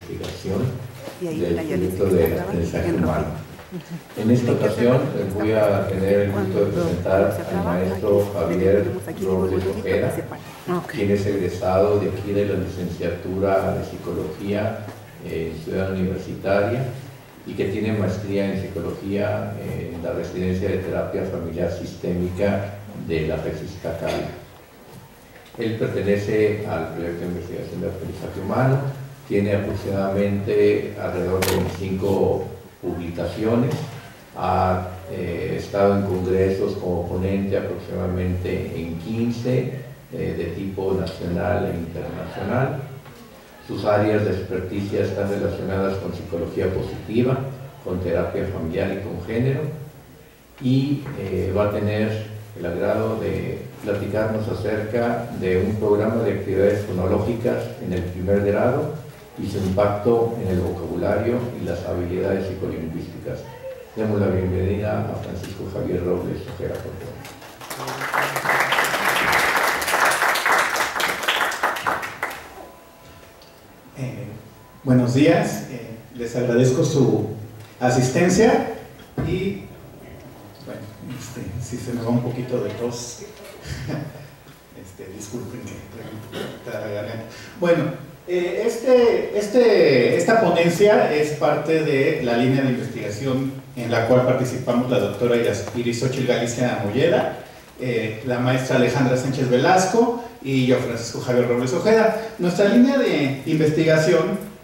investigación del proyecto de aprendizaje humano. En esta ocasión les voy a tener el gusto de presentar al maestro Javier Robles Ojeda, quien es egresado de aquí de la licenciatura de Psicología en Ciudad Universitaria y que tiene maestría en Psicología en la Residencia de Terapia Familiar Sistémica de la FES Iztacala. Él pertenece al proyecto de investigación de aprendizaje humano, tiene aproximadamente alrededor de 25 publicaciones, ha estado en congresos como ponente aproximadamente en 15 de tipo nacional e internacional. Sus áreas de experticia están relacionadas con psicología positiva, con terapia familiar y con género, y va a tener el agrado de platicarnos acerca de un programa de actividades fonológicas en el primer grado y su impacto en el vocabulario y las habilidades psicolingüísticas. Demos la bienvenida a Francisco Javier Robles Ojeda, por favor. Buenos días, les agradezco su asistencia y bueno, si se me va un poquito de tos, disculpen que la garganta. Bueno, esta ponencia es parte de la línea de investigación en la cual participamos la doctora Irisóchil Galicia Molleda, la maestra Alejandra Sánchez Velasco y yo, Francisco Javier Robles Ojeda. Nuestra línea de investigación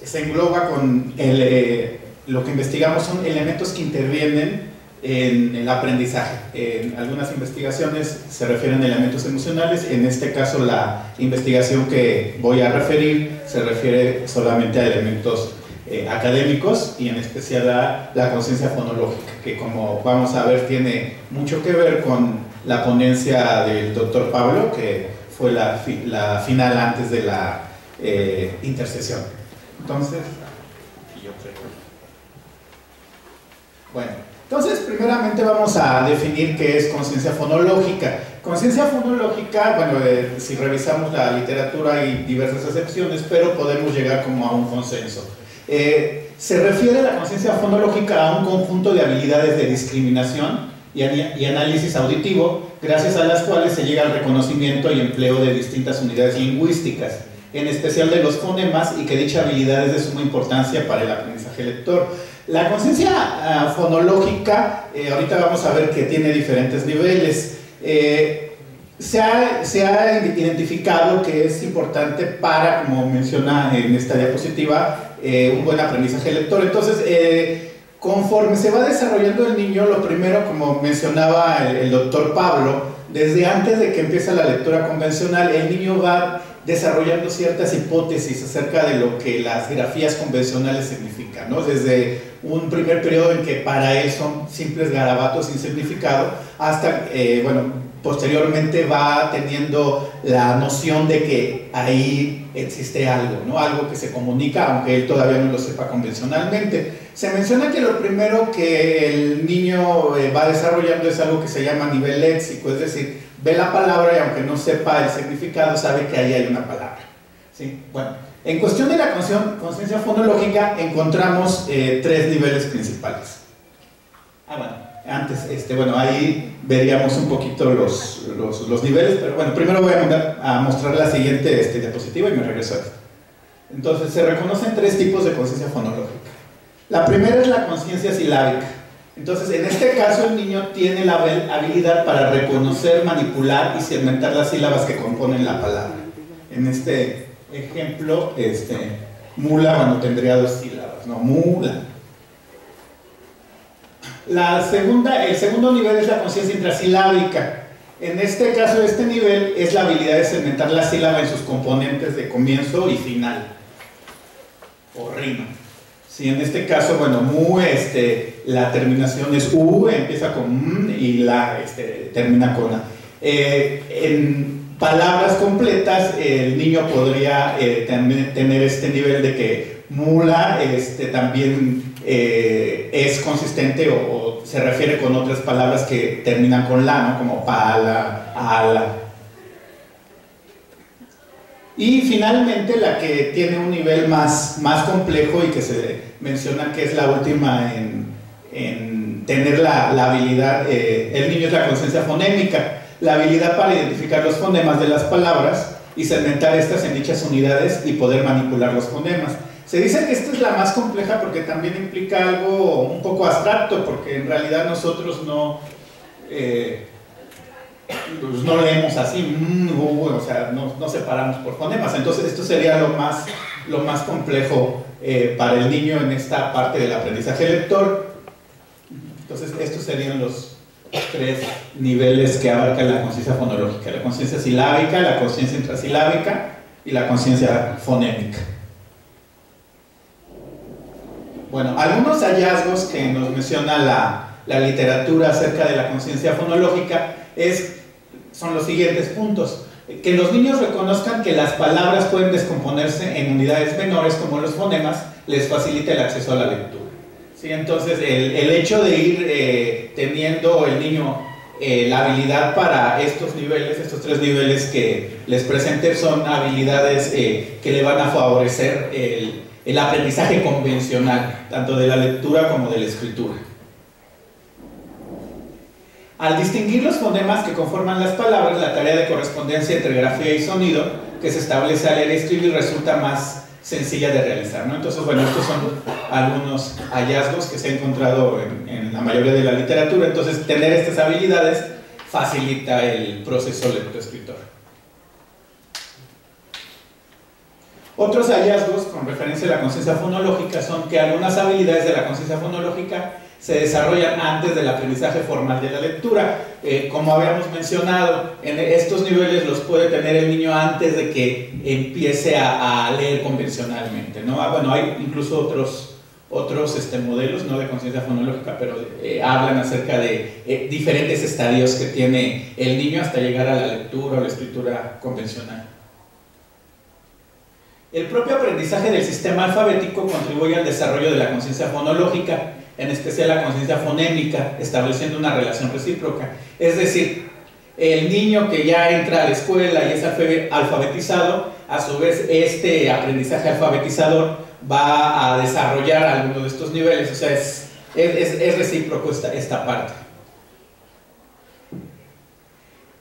se engloba con lo que investigamos son elementos que intervienen en el aprendizaje. En algunas investigaciones se refieren a elementos emocionales, en este caso la investigación que voy a referir se refiere solamente a elementos académicos y en especial a la conciencia fonológica, que como vamos a ver tiene mucho que ver con la ponencia del doctor Pablo, que fue la final antes de la intercesión. Entonces, entonces primeramente vamos a definir qué es conciencia fonológica. Conciencia fonológica, bueno, si revisamos la literatura hay diversas acepciones, pero podemos llegar como a un consenso. Se refiere la conciencia fonológica a un conjunto de habilidades de discriminación y análisis auditivo, gracias a las cuales se llega al reconocimiento y empleo de distintas unidades lingüísticas, en especial de los fonemas, y que dicha habilidad es de suma importancia para el aprendizaje lector. La conciencia fonológica, ahorita vamos a ver que tiene diferentes niveles. Se ha identificado que es importante para, como menciona en esta diapositiva, un buen aprendizaje lector. Entonces, conforme se va desarrollando el niño, lo primero, como mencionaba el doctor Pablo, desde antes de que empiece la lectura convencional, el niño va desarrollando ciertas hipótesis acerca de lo que las grafías convencionales significan, ¿no? Desde un primer periodo en que para él son simples garabatos sin significado, hasta, bueno, posteriormente va teniendo la noción de que ahí existe algo, ¿no? Algo que se comunica, aunque él todavía no lo sepa convencionalmente. Se menciona que lo primero que el niño va desarrollando es algo que se llama nivel léxico, es decir, ve la palabra y aunque no sepa el significado, sabe que ahí hay una palabra, ¿sí? Bueno, en cuestión de la conciencia fonológica encontramos tres niveles principales. Antes, bueno, ahí veríamos un poquito los niveles, pero bueno, primero voy a mostrar la siguiente diapositiva y me regreso a esto. Entonces, se reconocen tres tipos de conciencia fonológica. La primera es la conciencia silábica. Entonces, en este caso, el niño tiene la habilidad para reconocer, manipular y segmentar las sílabas que componen la palabra. En este ejemplo, mula, bueno, tendría dos sílabas, ¿no? Mula. El segundo nivel es la conciencia intrasilábica. En este caso, este nivel es la habilidad de segmentar la sílaba en sus componentes de comienzo y final, o rima. Sí, en este caso, bueno, mu, la terminación es u, empieza con m y la termina con a. En palabras completas, el niño podría tener este nivel de que mula también es consistente o se refiere con otras palabras que terminan con la, ¿no? Como pala, ala. Y finalmente la que tiene un nivel más complejo y que se menciona que es la última en tener la habilidad, el niño, es la conciencia fonémica, la habilidad para identificar los fonemas de las palabras y segmentar estas en dichas unidades y poder manipular los fonemas. Se dice que esta es la más compleja porque también implica algo un poco abstracto, porque en realidad nosotros no leemos así, o sea, no separamos por fonemas. Entonces esto sería lo más complejo para el niño en esta parte del aprendizaje lector. Entonces estos serían los 3 niveles que abarca la conciencia fonológica: la conciencia silábica, la conciencia intrasilábica y la conciencia fonémica. Bueno, algunos hallazgos que nos menciona la literatura acerca de la conciencia fonológica son los siguientes puntos: que los niños reconozcan que las palabras pueden descomponerse en unidades menores como los fonemas les facilita el acceso a la lectura. ¿Sí? Entonces el hecho de ir teniendo el niño la habilidad para estos niveles, estos 3 niveles que les presenté, son habilidades que le van a favorecer el aprendizaje convencional, tanto de la lectura como de la escritura. Al distinguir los fonemas que conforman las palabras, la tarea de correspondencia entre grafía y sonido que se establece al leer y escribir resulta más sencilla de realizar, ¿no? Entonces, bueno, estos son algunos hallazgos que se han encontrado en la mayoría de la literatura. Entonces, tener estas habilidades facilita el proceso lectoescritor. Otros hallazgos con referencia a la conciencia fonológica son que algunas habilidades de la conciencia fonológica se desarrollan antes del aprendizaje formal de la lectura. Como habíamos mencionado, en estos niveles los puede tener el niño antes de que empiece a leer convencionalmente, ¿no? Bueno, hay incluso otros modelos, no de conciencia fonológica, pero hablan acerca de diferentes estadios que tiene el niño hasta llegar a la lectura o la escritura convencional. El propio aprendizaje del sistema alfabético contribuye al desarrollo de la conciencia fonológica, en especial la conciencia fonémica, estableciendo una relación recíproca. Es decir, el niño que ya entra a la escuela y es alfabetizado, a su vez este aprendizaje alfabetizador va a desarrollar alguno de estos niveles. O sea, es recíproco esta parte.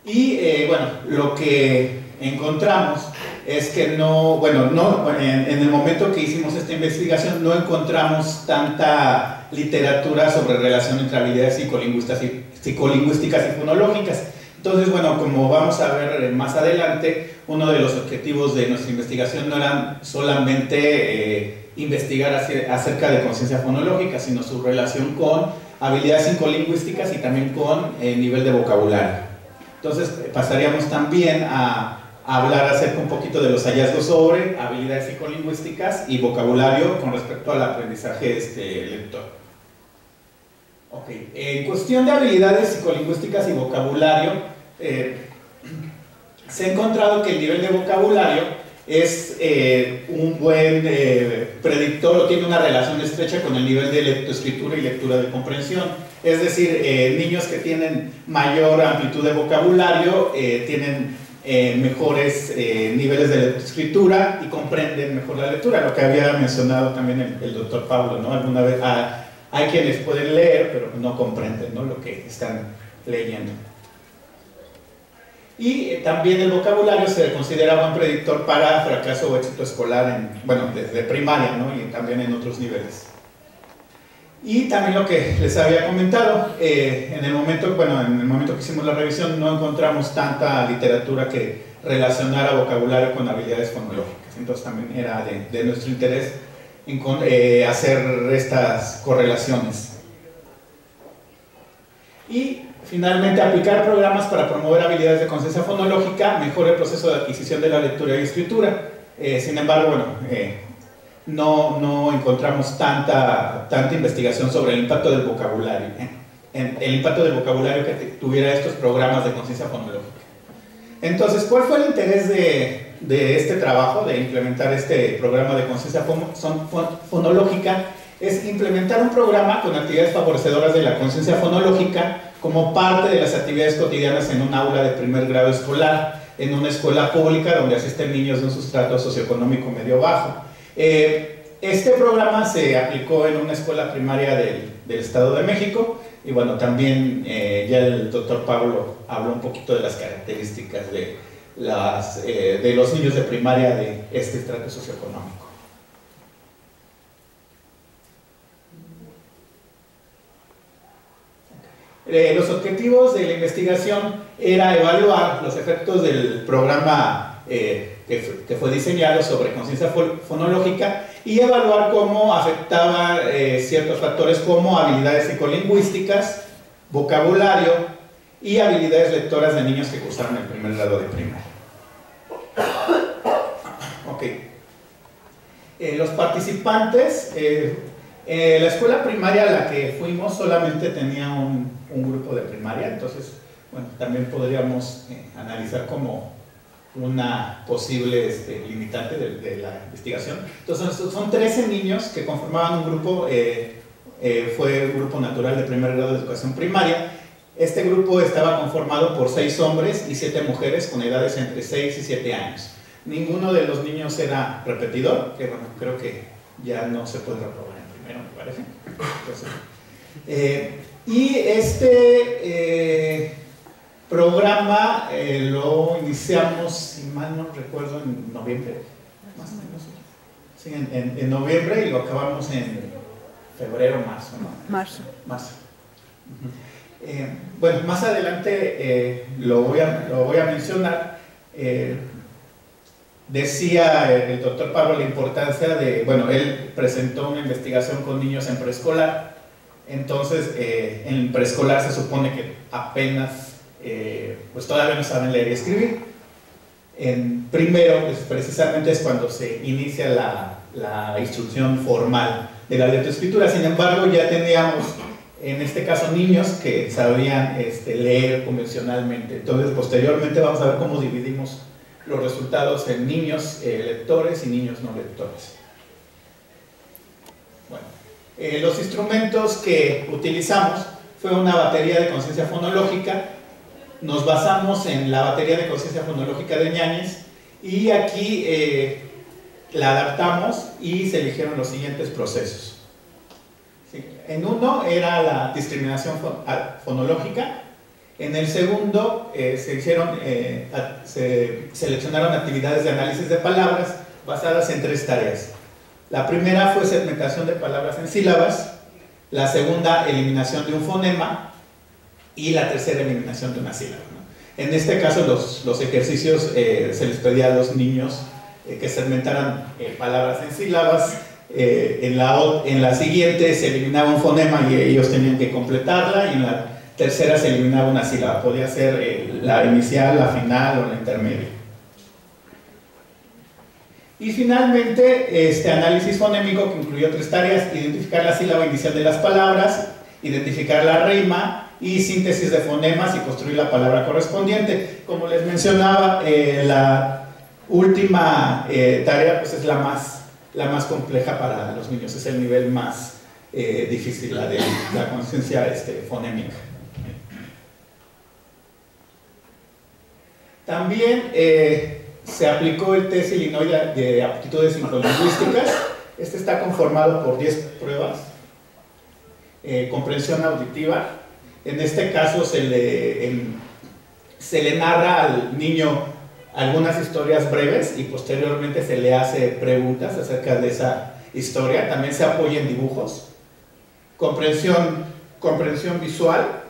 Y bueno, lo que encontramos es que en el momento que hicimos esta investigación no encontramos tanta literatura sobre relación entre habilidades psicolingüísticas y fonológicas. Entonces, bueno, como vamos a ver más adelante, uno de los objetivos de nuestra investigación no eran solamente investigar acerca de conciencia fonológica, sino su relación con habilidades psicolingüísticas y también con el nivel de vocabulario. Entonces, pasaríamos también a hablar acerca un poquito de los hallazgos sobre habilidades psicolingüísticas y vocabulario con respecto al aprendizaje lector. Ok, en cuestión de habilidades psicolingüísticas y vocabulario, se ha encontrado que el nivel de vocabulario es un buen predictor o tiene una relación estrecha con el nivel de lectoescritura y lectura de comprensión. Es decir, niños que tienen mayor amplitud de vocabulario tienen mejores niveles de lectoescritura y comprenden mejor la lectura, lo que había mencionado también el doctor Pablo, ¿no? Alguna vez hay quienes pueden leer pero no comprenden, ¿no?, lo que están leyendo. Y también el vocabulario se considera buen predictor para fracaso o éxito escolar, desde primaria, ¿no?, y también en otros niveles. Y también lo que les había comentado, en el momento que hicimos la revisión no encontramos tanta literatura que relacionara vocabulario con habilidades fonológicas. Entonces también era de nuestro interés hacer estas correlaciones. Y finalmente, aplicar programas para promover habilidades de conciencia fonológica mejora el proceso de adquisición de la lectura y escritura. Sin embargo, no encontramos tanta investigación sobre el impacto del vocabulario, el impacto del vocabulario que tuviera estos programas de conciencia fonológica. Entonces, ¿cuál fue el interés de este trabajo, de implementar este programa de conciencia fonológica? Es implementar un programa con actividades favorecedoras de la conciencia fonológica como parte de las actividades cotidianas en un aula de primer grado escolar. en una escuela pública donde asisten niños de un sustrato socioeconómico medio bajo. Este programa se aplicó en una escuela primaria del Estado de México y bueno, también ya el doctor Pablo habló un poquito de las características de los niños de primaria de este estrato socioeconómico. Los objetivos de la investigación era evaluar los efectos del programa que fue diseñado sobre conciencia fonológica y evaluar cómo afectaba ciertos factores como habilidades psicolingüísticas, vocabulario y habilidades lectoras de niños que cursaron el primer grado de primaria. Okay. Los participantes, la escuela primaria a la que fuimos solamente tenía un grupo de primaria, entonces, bueno, también podríamos analizar como una posible limitante de la investigación. Entonces, son 13 niños que conformaban un grupo, fue un grupo natural de primer grado de educación primaria. Este grupo estaba conformado por 6 hombres y 7 mujeres con edades entre 6 y 7 años. Ninguno de los niños era repetidor, que bueno, creo que ya no se puede reprobar en primero, me parece. Entonces, y este programa lo iniciamos, si mal no recuerdo, en noviembre, más o menos. Sí, en noviembre y lo acabamos en febrero, marzo, ¿no? Marzo. Bueno, más adelante lo voy a mencionar. Decía el doctor Pablo la importancia de, bueno, él presentó una investigación con niños en preescolar. Entonces, en preescolar se supone que apenas, pues todavía no saben leer y escribir. En primero, pues precisamente es cuando se inicia la instrucción formal de la lectoescritura. Sin embargo, ya teníamos, en este caso, niños que sabían leer convencionalmente. Entonces, posteriormente vamos a ver cómo dividimos los resultados en niños lectores y niños no lectores. Bueno, los instrumentos que utilizamos fue una batería de conciencia fonológica. Nos basamos en la batería de conciencia fonológica de Ñañez y aquí la adaptamos y se eligieron los siguientes procesos. Sí. En uno era la discriminación fonológica. En el segundo se seleccionaron actividades de análisis de palabras basadas en 3 tareas. La primera fue segmentación de palabras en sílabas, la segunda eliminación de un fonema y la tercera eliminación de una sílaba, ¿no? En este caso los ejercicios se les pedía a los niños que segmentaran palabras en sílabas. En la siguiente se eliminaba un fonema y ellos tenían que completarla, y en la tercera se eliminaba una sílaba, podía ser la inicial, la final o la intermedia. Y finalmente, análisis fonémico que incluyó 3 tareas: identificar la sílaba inicial de las palabras, identificar la rima y síntesis de fonemas y construir la palabra correspondiente. Como les mencionaba, la última tarea pues es la más compleja para los niños, es el nivel más difícil, la de la conciencia fonémica. También se aplicó el test Illinois de aptitudes psicolingüísticas. Este está conformado por 10 pruebas. Comprensión auditiva. En este caso se le narra al niño algunas historias breves y posteriormente se le hace preguntas acerca de esa historia. También se apoya en dibujos. Comprensión visual,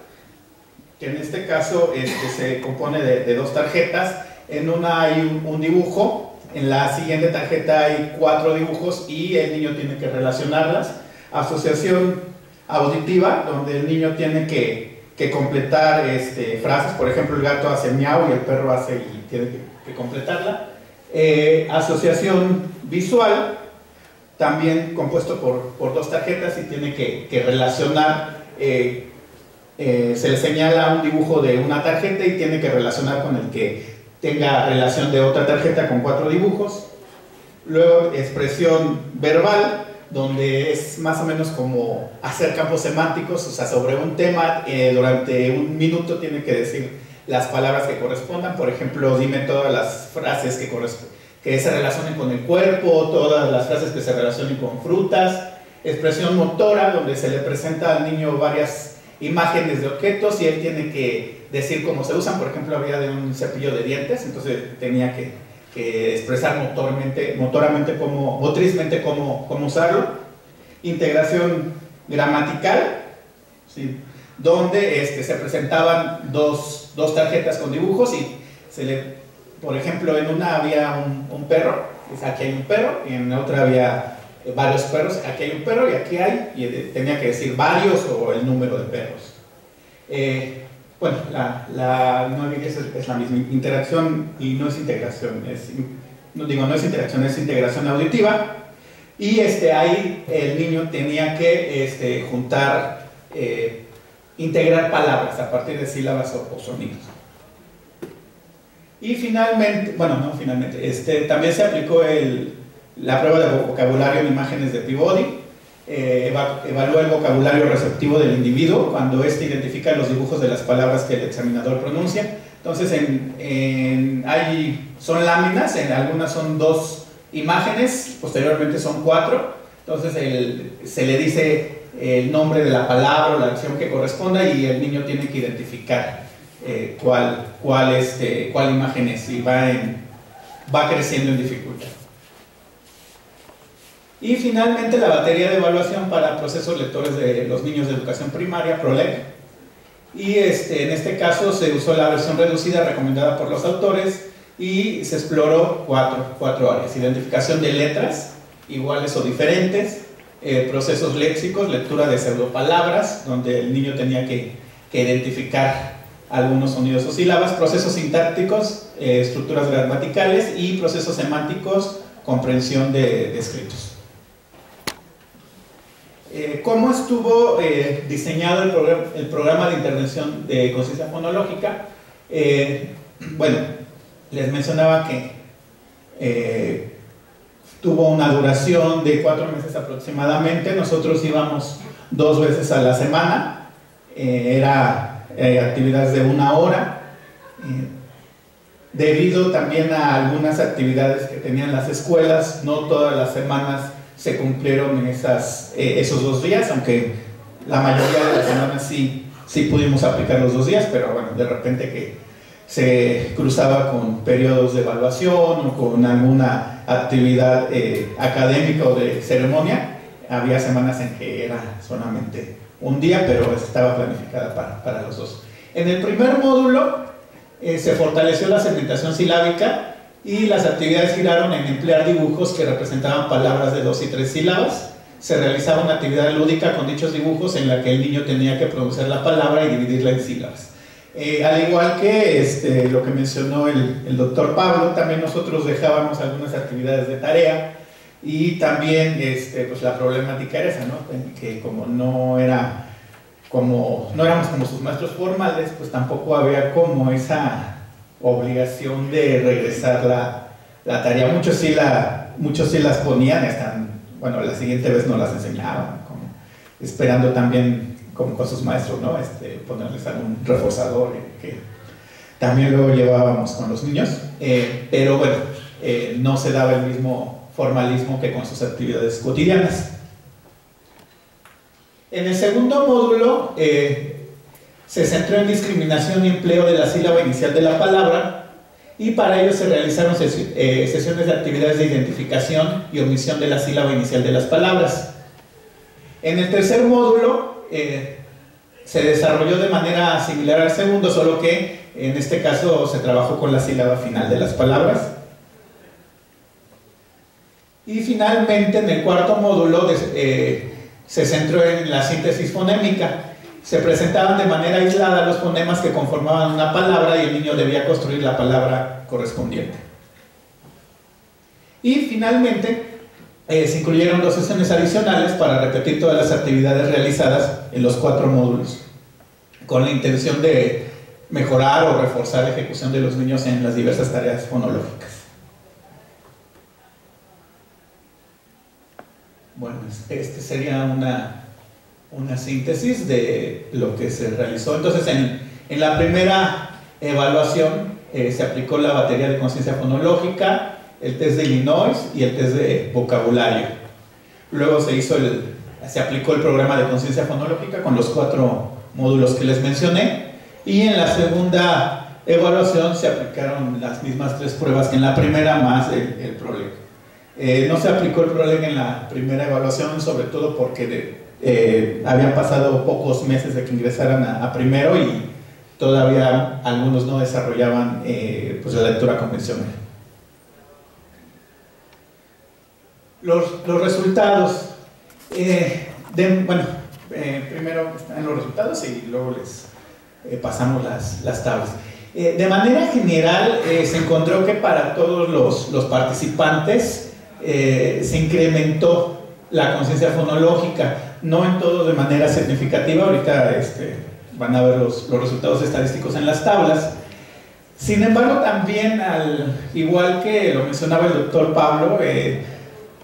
que en este caso se compone de 2 tarjetas. En una hay un dibujo, en la siguiente tarjeta hay 4 dibujos y el niño tiene que relacionarlas. Asociación auditiva, donde el niño tiene que completar frases. Por ejemplo, el gato hace miau y el perro hace, y tiene que completarla. Asociación visual, también compuesto por 2 tarjetas y tiene que relacionar. Se le señala un dibujo de una tarjeta y tiene que relacionar con el que tenga relación de otra tarjeta con 4 dibujos. Luego, expresión verbal, donde es más o menos como hacer campos semánticos, o sea, sobre un tema, durante un minuto tiene que decir las palabras que correspondan. Por ejemplo, dime todas las frases que se relacionen con el cuerpo, todas las frases que se relacionen con frutas. Expresión motora, donde se le presenta al niño varias imágenes de objetos y él tiene que decir cómo se usan. Por ejemplo, había de un cepillo de dientes, entonces tenía que expresar motrizmente cómo usarlo. Integración gramatical, ¿sí? Donde se presentaban dos tarjetas con dibujos y por ejemplo, en una había un perro, aquí hay un perro, y en otra había varios perros, aquí hay un perro y aquí hay, y tenía que decir varios o el número de perros. Bueno, no es la misma interacción y no es integración, no es interacción, es integración auditiva. Y ahí el niño tenía que integrar palabras a partir de sílabas o sonidos. Y finalmente, también se aplicó la prueba de vocabulario en imágenes de Peabody. Evalúa el vocabulario receptivo del individuo cuando identifica los dibujos de las palabras que el examinador pronuncia. Entonces, son láminas, en algunas son 2 imágenes, posteriormente son 4. Entonces, se le dice el nombre de la palabra o la acción que corresponda y el niño tiene que identificar cuál imagen es, y va creciendo en dificultad. Y finalmente la batería de evaluación para procesos lectores de los niños de educación primaria, PROLEC. Y en este caso se usó la versión reducida recomendada por los autores y se exploró cuatro áreas: identificación de letras iguales o diferentes, procesos léxicos, lectura de pseudopalabras, donde el niño tenía que identificar algunos sonidos o sílabas, procesos sintácticos, estructuras gramaticales, y procesos semánticos, comprensión de escritos. ¿Cómo estuvo diseñado el programa de intervención de conciencia fonológica? Bueno, les mencionaba que tuvo una duración de 4 meses aproximadamente. Nosotros íbamos 2 veces a la semana, actividades de 1 hora, debido también a algunas actividades que tenían las escuelas. No todas las semanas se cumplieron esos 2 días, aunque la mayoría de las semanas sí pudimos aplicar los 2 días, pero bueno, de repente que se cruzaba con periodos de evaluación o con alguna actividad académica o de ceremonia, había semanas en que era solamente 1 día, pero estaba planificada para los 2. En el primer módulo se fortaleció la segmentación silábica y las actividades giraron en emplear dibujos que representaban palabras de 2 y 3 sílabas. Se realizaba una actividad lúdica con dichos dibujos en la que el niño tenía que pronunciar la palabra y dividirla en sílabas. Al igual que lo que mencionó el doctor Pablo, también nosotros dejábamos algunas actividades de tarea, y también pues la problemática era esa, ¿no? Que como no éramos como sus maestros formales, pues tampoco había como esa obligación de regresar la tarea. Muchos sí las ponían, bueno, la siguiente vez no las enseñaban, como esperando también como con sus maestros, ¿no? Ponerles algún reforzador que también luego llevábamos con los niños, pero bueno, no se daba el mismo formalismo que con sus actividades cotidianas. En el segundo módulo se centró en discriminación y empleo de la sílaba inicial de la palabra, y para ello se realizaron sesiones de actividades de identificación y omisión de la sílaba inicial de las palabras. En el tercer módulo se desarrolló de manera similar al segundo, solo que en este caso se trabajó con la sílaba final de las palabras. Y finalmente en el cuarto módulo se centró en la síntesis fonémica. Se presentaban de manera aislada los fonemas que conformaban una palabra y el niño debía construir la palabra correspondiente. Y finalmente se incluyeron 2 sesiones adicionales para repetir todas las actividades realizadas en los 4 módulos, con la intención de mejorar o reforzar la ejecución de los niños en las diversas tareas fonológicas. Bueno, sería una síntesis de lo que se realizó. Entonces, en la primera evaluación se aplicó la batería de conciencia fonológica, el test de Illinois y el test de vocabulario. Luego se aplicó el programa de conciencia fonológica con los 4 módulos que les mencioné, y en la segunda evaluación se aplicaron las mismas 3 pruebas que en la primera, más el PROLEG. No se aplicó el PROLEG en la primera evaluación, sobre todo porque habían pasado pocos meses de que ingresaran a primero y todavía algunos no desarrollaban pues la lectura convencional. Los resultados. Primero están los resultados y luego les pasamos las tablas. De manera general, se encontró que para todos los participantes se incrementó la conciencia fonológica, no en todos de manera significativa. Ahorita van a ver los resultados estadísticos en las tablas. Sin embargo, también, igual que lo mencionaba el doctor Pablo,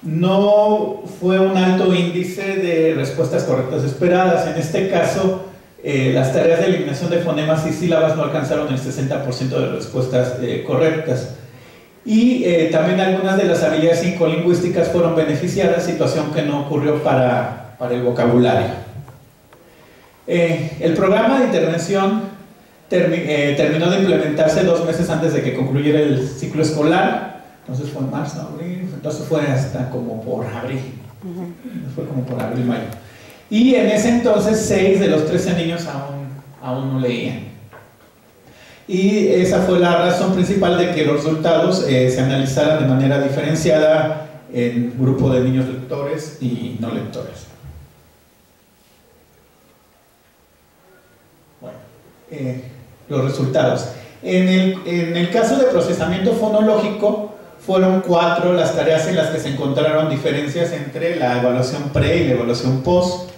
no fue un alto índice de respuestas correctas esperadas. En este caso, las tareas de eliminación de fonemas y sílabas no alcanzaron el 60% de respuestas correctas. Y también algunas de las habilidades psicolingüísticas fueron beneficiadas, situación que no ocurrió para el vocabulario. El programa de intervención terminó de implementarse 2 meses antes de que concluyera el ciclo escolar. Entonces fue en marzo, abril, entonces fue hasta como por abril. Fue como por abril, mayo. Y en ese entonces 6 de los 13 niños aún no leían. Y esa fue la razón principal de que los resultados se analizaran de manera diferenciada en grupo de niños lectores y no lectores. Bueno, los resultados. En el caso de procesamiento fonológico, fueron 4 las tareas en las que se encontraron diferencias entre la evaluación pre y la evaluación post,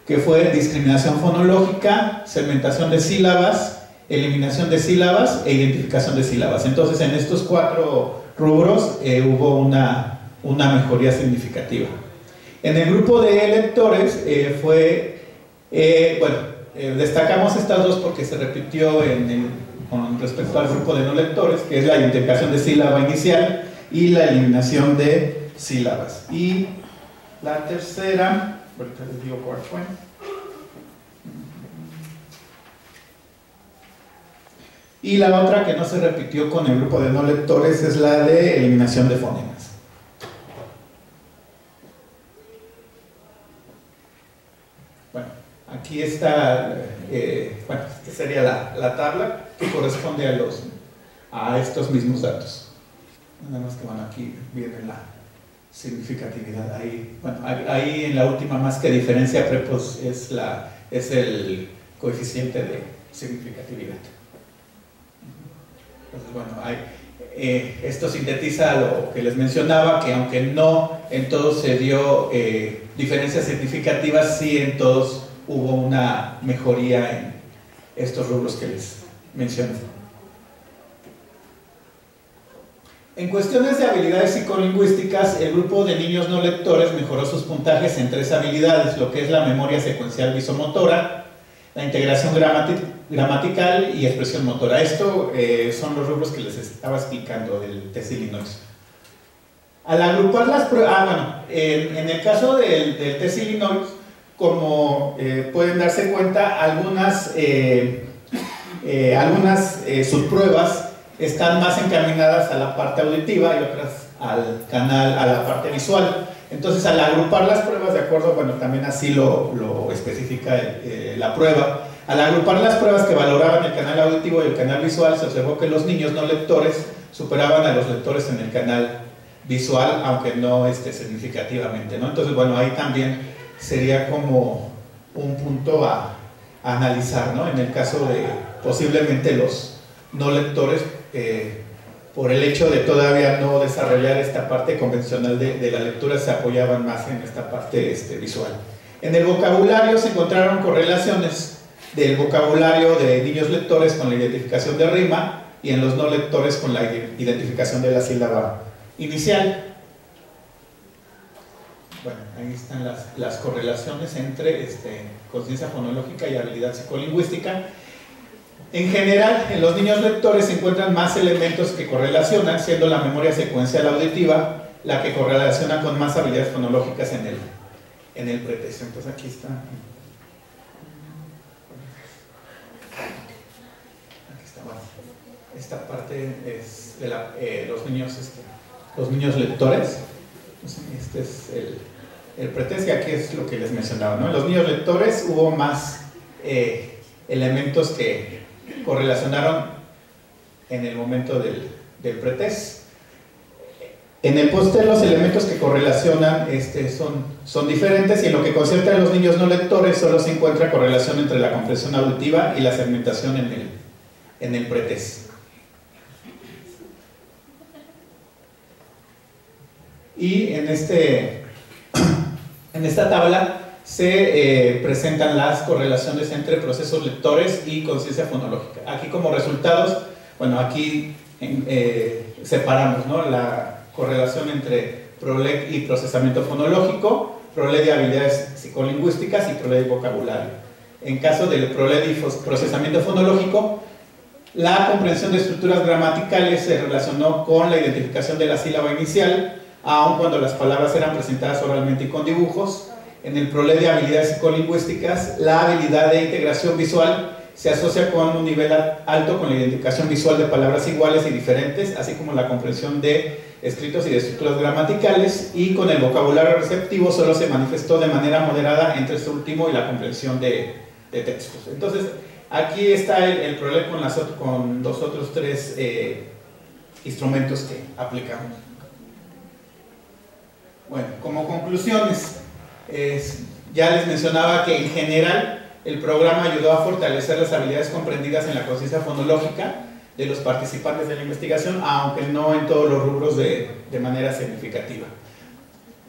que fue discriminación fonológica, segmentación de sílabas, eliminación de sílabas e identificación de sílabas. Entonces, en estos 4 rubros hubo una mejoría significativa. En el grupo de lectores destacamos estas 2 porque se repitió con respecto al grupo de no lectores, que es la identificación de sílaba inicial y la eliminación de sílabas. Y la tercera, ahorita les digo cuál fue. Y la otra que no se repitió con el grupo de no lectores es la de eliminación de fonemas. Bueno, aquí está, esta sería la tabla que corresponde a estos mismos datos. Nada más que aquí viene la significatividad. Ahí en la última, más que diferencia, pues es el coeficiente de significatividad. Entonces, esto sintetiza lo que les mencionaba, que aunque no en todos se dio diferencias significativas, sí en todos hubo una mejoría en estos rubros que les mencioné. En cuestiones de habilidades psicolingüísticas, el grupo de niños no lectores mejoró sus puntajes en 3 habilidades, lo que es la memoria secuencial visomotora, la integración gramatical y expresión motora. Esto son los rubros que les estaba explicando del test Illinois. Al agrupar las pruebas, en el caso del test Illinois, como pueden darse cuenta, algunas subpruebas están más encaminadas a la parte auditiva y otras a la parte visual. Entonces, al agrupar las pruebas, de acuerdo, también así lo especifica la prueba, al agrupar las pruebas que valoraban el canal auditivo y el canal visual, se observó que los niños no lectores superaban a los lectores en el canal visual, aunque no significativamente, ¿no? Entonces, ahí también sería como un punto a analizar, ¿no? En el caso de posiblemente los no lectores, por el hecho de todavía no desarrollar esta parte convencional de la lectura, se apoyaban más en esta parte visual. En el vocabulario se encontraron correlaciones del vocabulario de niños lectores con la identificación de rima y en los no lectores con la identificación de la sílaba inicial. Bueno, ahí están las correlaciones entre conciencia fonológica y habilidad psicolingüística. En general, en los niños lectores se encuentran más elementos que correlacionan, siendo la memoria secuencial auditiva la que correlaciona con más habilidades fonológicas en el pretexto. Entonces aquí está. Aquí está, bueno. Esta parte es de los niños lectores. Este es el pretexto, y aquí es lo que les mencionaba, ¿no? En los niños lectores hubo más elementos que correlacionaron en el momento del pretest. En el póster los elementos que correlacionan son diferentes, y en lo que concierne a los niños no lectores solo se encuentra correlación entre la comprensión auditiva y la segmentación en el pretest. Y en esta tabla se presentan las correlaciones entre procesos lectores y conciencia fonológica. Aquí como resultados, bueno, aquí separamos, ¿no?, la correlación entre ProLeg y procesamiento fonológico, ProLeg de habilidades psicolingüísticas y ProLeg de vocabulario. En caso del ProLeg y procesamiento fonológico, la comprensión de estructuras gramaticales se relacionó con la identificación de la sílaba inicial, aun cuando las palabras eran presentadas oralmente y con dibujos. En el ProLeg de habilidades psicolingüísticas, la habilidad de integración visual se asocia con un nivel alto con la identificación visual de palabras iguales y diferentes, así como la comprensión de escritos y de estructuras gramaticales, y con el vocabulario receptivo solo se manifestó de manera moderada entre este último y la comprensión de textos. Entonces, aquí está el ProLeg con los otros tres instrumentos que aplicamos. Bueno, como conclusiones, ya les mencionaba que en general el programa ayudó a fortalecer las habilidades comprendidas en la conciencia fonológica de los participantes de la investigación, aunque no en todos los rubros de manera significativa.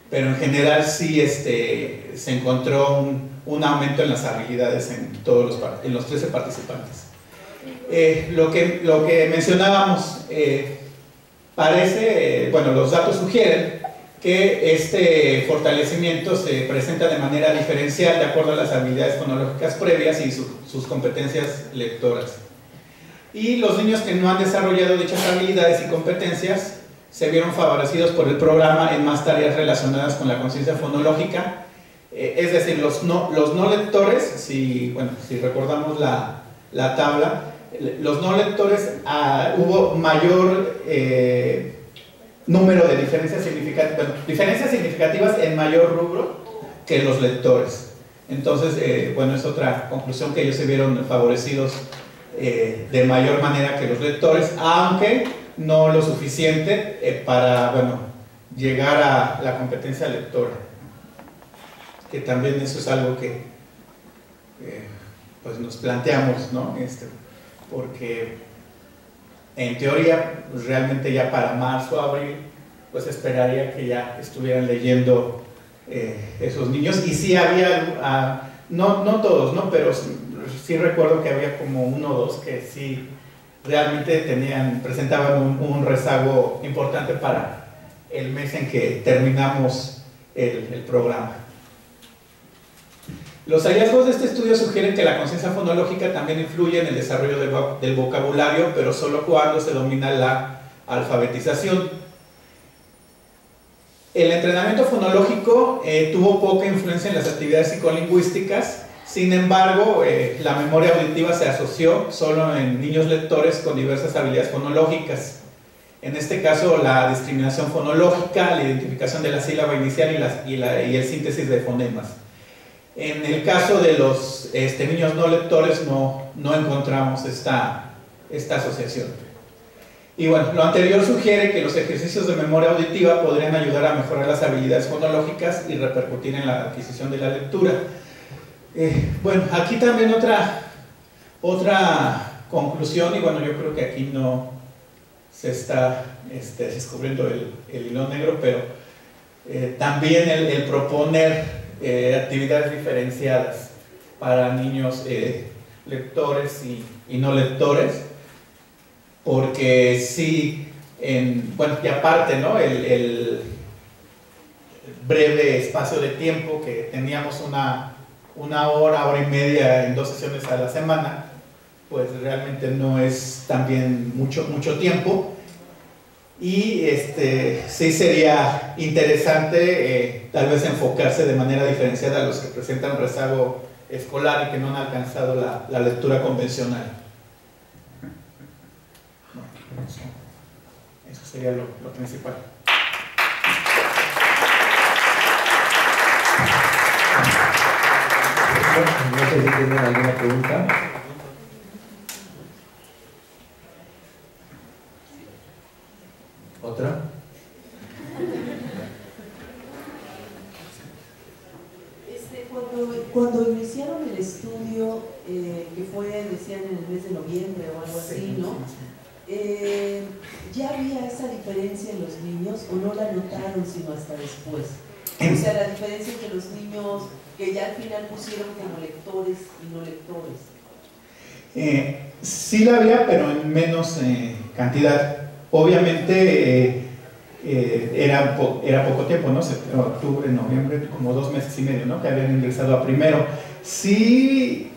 Pero en general sí se encontró un aumento en las habilidades en los 13 participantes. Lo que mencionábamos parece, bueno, los datos sugieren que este fortalecimiento se presenta de manera diferencial de acuerdo a las habilidades fonológicas previas y sus competencias lectoras. Y los niños que no han desarrollado dichas habilidades y competencias se vieron favorecidos por el programa en más tareas relacionadas con la conciencia fonológica. Es decir, los no lectores, si recordamos la tabla, los no lectores hubo mayor número de diferencias significativas en mayor rubro que los lectores. Entonces, bueno, es otra conclusión, que ellos se vieron favorecidos de mayor manera que los lectores, aunque no lo suficiente para, bueno, llegar a la competencia lectora, que también eso es algo que pues nos planteamos, ¿no? Porque en teoría, pues realmente ya para marzo o abril, pues esperaría que ya estuvieran leyendo esos niños. Y sí había, no todos, ¿no?, pero sí recuerdo que había como uno o dos que sí realmente presentaban un rezago importante para el mes en que terminamos el programa. Los hallazgos de este estudio sugieren que la conciencia fonológica también influye en el desarrollo del vocabulario, pero solo cuando se domina la alfabetización. El entrenamiento fonológico tuvo poca influencia en las actividades psicolingüísticas. Sin embargo, la memoria auditiva se asoció solo en niños lectores con diversas habilidades fonológicas. En este caso, la discriminación fonológica, la identificación de la sílaba inicial y el síntesis de fonemas. En el caso de los niños no lectores no encontramos esta asociación. Y bueno, lo anterior sugiere que los ejercicios de memoria auditiva podrían ayudar a mejorar las habilidades fonológicas y repercutir en la adquisición de la lectura. Bueno, aquí también otra conclusión, y bueno, yo creo que aquí no se está descubriendo el hilo negro, pero también el proponer actividades diferenciadas para niños lectores y no lectores, porque sí, bueno, y aparte, ¿no?, el breve espacio de tiempo que teníamos, una hora y media en 2 sesiones a la semana, pues realmente no es también mucho tiempo. Y sí sería interesante tal vez enfocarse de manera diferenciada a los que presentan rezago escolar y que no han alcanzado la lectura convencional. Bueno, eso sería lo principal. No sé si tienen alguna pregunta. ¿Otra? Cuando iniciaron el estudio, que fue, decían, en el mes de noviembre o algo así, ¿no? ¿Ya había esa diferencia en los niños o no la notaron sino hasta después? O sea, la diferencia entre los niños que ya al final pusieron como lectores y no lectores. Sí la había, pero en menos cantidad. Obviamente era poco tiempo, ¿no? Octubre, noviembre, como 2 meses y medio, ¿no? Que habían ingresado a primero. Sí,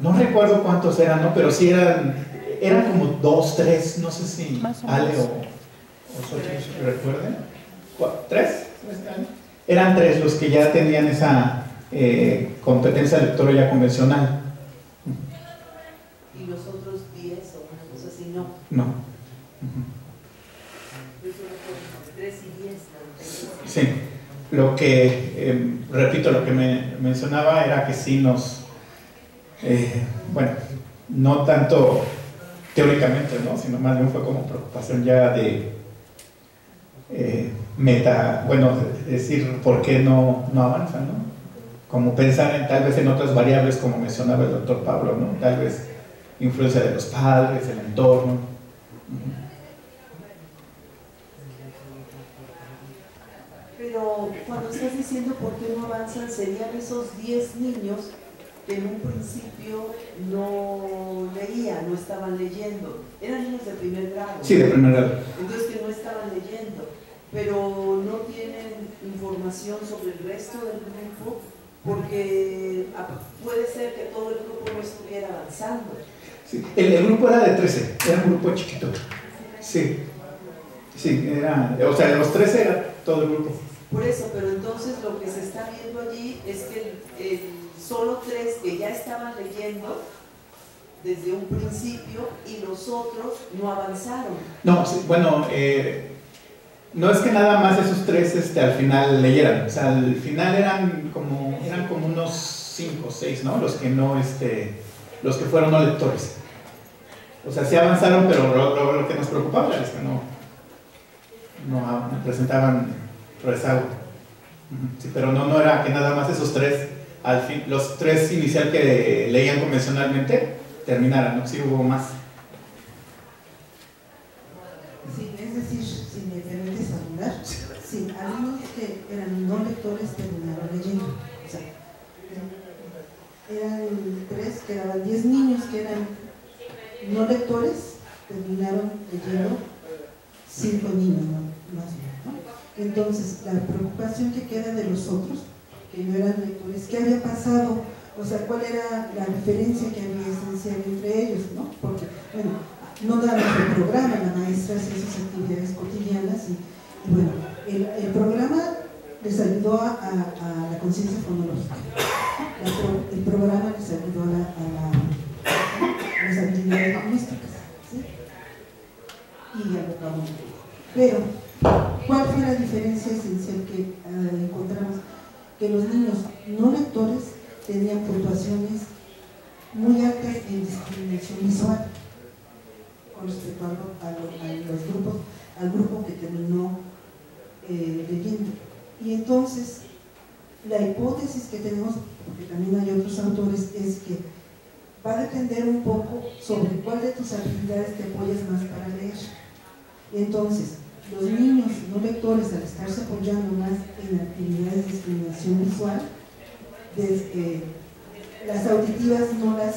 no recuerdo cuántos eran, ¿no? Pero sí eran como 2, 3, no sé si Ale o Xochitl recuerden. 3 eran 3 los que ya tenían esa competencia lectora ya convencional. ¿Y los otros 10 o una cosa así no? No. 3 y 10. Sí, lo que, repito, lo que me mencionaba era que sí nos, bueno, no tanto teóricamente, ¿no? Sino más bien fue como preocupación ya de decir por qué no avanzan, ¿no? Como pensar tal vez en otras variables, como mencionaba el doctor Pablo, ¿no? Tal vez influencia de los padres, el entorno. Pero cuando estás diciendo por qué no avanzan, serían esos 10 niños que en un principio no leían, no estaban leyendo. Eran niños de primer grado. Sí, de primer grado. Entonces que no estaban leyendo, pero no tienen información sobre el resto del grupo, porque puede ser que todo el grupo no estuviera avanzando. Sí, el grupo era de 13, era un grupo chiquito. Sí, o sea, de los 13 era todo el grupo. Por eso, pero entonces lo que se está viendo allí es que solo 3 que ya estaban leyendo desde un principio y los otros no avanzaron. No, sí, bueno, no es que nada más esos 3 al final leyeran, o sea, al final eran como unos 5 o 6, ¿no? Los que no, los que fueron no lectores. O sea, sí avanzaron, pero lo que nos preocupaba es que no presentaban rezago. Sí, pero no era que nada más esos 3, al fin, los 3 inicial que leían convencionalmente, terminaran, ¿no? Sí hubo más. Sí, es decir, si me permites hablar, sí, algunos que eran no lectores terminaron leyendo. O sea, eran 3, quedaban 10 niños que eran no lectores, terminaron leyendo 5 niños, más o menos, ¿no? Entonces, la preocupación que queda de los otros, que no eran lectores, ¿qué había pasado? O sea, ¿cuál era la diferencia que había esencial entre ellos, ¿no? Porque, bueno, no daban el programa, la maestra hacía sus actividades cotidianas y bueno, el programa les ayudó a la conciencia fonológica. El programa les ayudó a las actividades lingüísticas, ¿sí? Y al vocabulario. Pero, ¿cuál fue la diferencia esencial que encontramos? Que los niños no lectores tenían puntuaciones muy altas en discriminación visual con respecto al grupo que terminó leyendo. Y entonces, la hipótesis que tenemos, porque también hay otros autores, es que va a depender un poco sobre cuál de tus habilidades te apoyas más para leer. Entonces, los niños no lectores, al estarse apoyando más en actividades de discriminación visual, las auditivas no las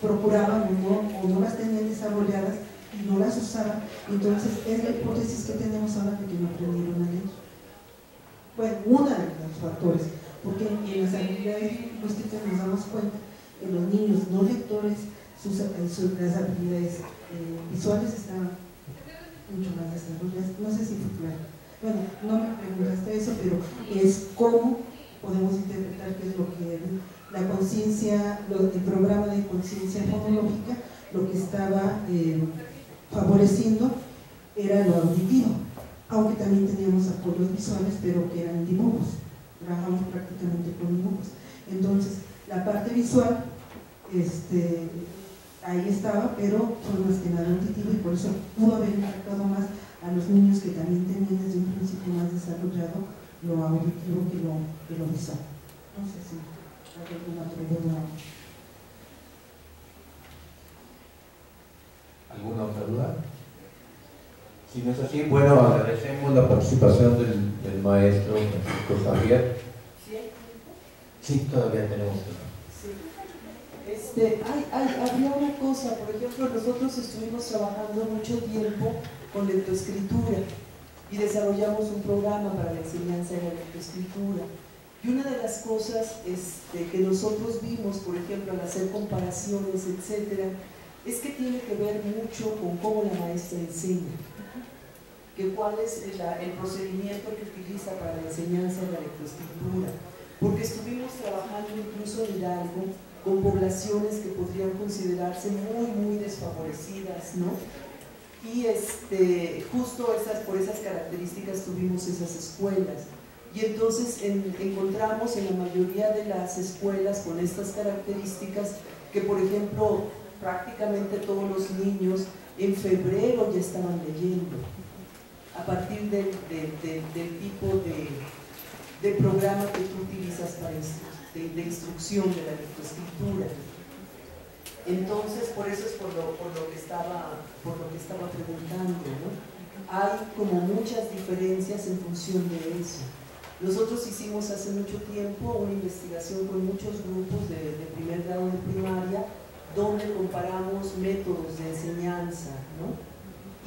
procuraban o no las tenían desarrolladas y no las usaban. Entonces es la hipótesis que tenemos ahora de que no aprendieron a leer. Bueno, uno de los factores, porque en las habilidades lingüísticas nos damos cuenta en los niños no lectores las habilidades visuales estaban mucho más desarrolladas. No sé si fue claro. Bueno, no me preguntaste eso, pero es cómo podemos interpretar qué es lo que la conciencia, el programa de conciencia fonológica, lo que estaba favoreciendo era lo auditivo, aunque también teníamos apoyos visuales, pero que eran dibujos, trabajamos prácticamente con dibujos. Entonces, la parte visual, ahí estaba, pero fue más que nada auditivo y por eso pudo haber impactado más a los niños que también tenían desde un principio más desarrollado lo auditivo que lo visual. No sé si hay alguna pregunta. ¿Alguna otra duda? Si no es así, bueno, agradecemos la participación del maestro Francisco Javier. Sí, todavía tenemos tiempo. Había una cosa, por ejemplo, nosotros estuvimos trabajando mucho tiempo con lectoescritura y desarrollamos un programa para la enseñanza de la lectoescritura. Y una de las cosas que nosotros vimos, por ejemplo, al hacer comparaciones, etcétera, es que tiene que ver mucho con cómo la maestra enseña, que cuál es el procedimiento que utiliza para la enseñanza de la lectoescritura, porque estuvimos trabajando incluso en Hidalgo con poblaciones que podrían considerarse muy, muy desfavorecidas, ¿no? Y justo por esas características tuvimos esas escuelas. Y entonces encontramos en la mayoría de las escuelas con estas características que, por ejemplo, prácticamente todos los niños en febrero ya estaban leyendo, a partir del tipo de programa que tú utilizas para de instrucción de la lectoescritura. Entonces, por eso es por lo que estaba preguntando, ¿no? Hay como muchas diferencias en función de eso. Nosotros hicimos hace mucho tiempo una investigación con muchos grupos de primer grado de primaria, donde comparamos métodos de enseñanza, ¿no?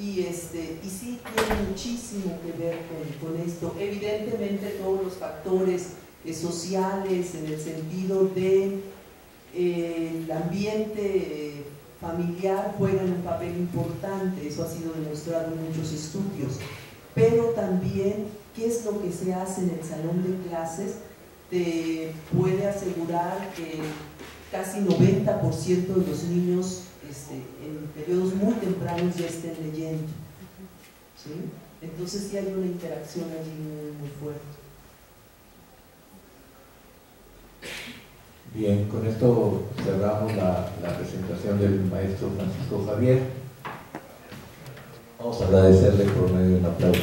Y sí tiene muchísimo que ver con esto. Evidentemente todos los factores sociales, en el sentido de el ambiente familiar, juegan un papel importante, eso ha sido demostrado en muchos estudios, pero también qué es lo que se hace en el salón de clases te puede asegurar que casi 90% de los niños en periodos muy tempranos ya estén leyendo, ¿sí? Entonces sí hay una interacción allí muy fuerte. Bien, con esto cerramos la presentación del maestro Francisco Javier. Vamos a agradecerle por medio de un aplauso.